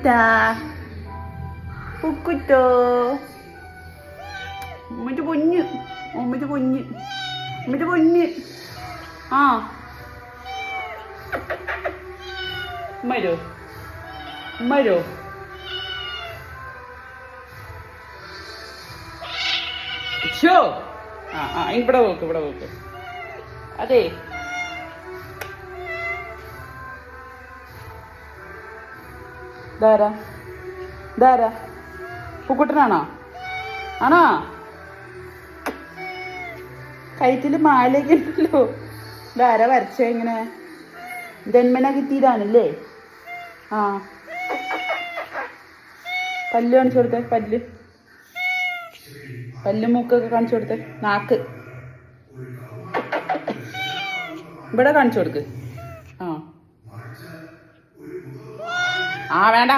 പുക്കുട്ടാ പുക്കുട്ടോ ഉമ്മന്റെ പൊഞ്ഞ് ഉമ്മന്റെ പൊഞ്ഞ് ഉമ്മന്റെ പൊഞ്ഞ് ആ ഉമ്മരോ ഉമ്മരോ ഷോ ആ ഇവിടെ നോക്ക് അതെ ധാരാ പൂക്കുട്ടനാണോ ആണോ കഴുത്തില് മാലയൊക്കെ ഉണ്ടല്ലോ ധാര വരച്ച ഇങ്ങനെ ജന്മന കിട്ടിയതാണല്ലേ ആ പല്ല് കാണിച്ചു കൊടുത്തേ പല്ല് മൂക്കൊക്കെ കാണിച്ചു കൊടുത്തേ നാക്ക് ഇവിടെ കാണിച്ചു കൊടുക്ക് ആ വേണ്ട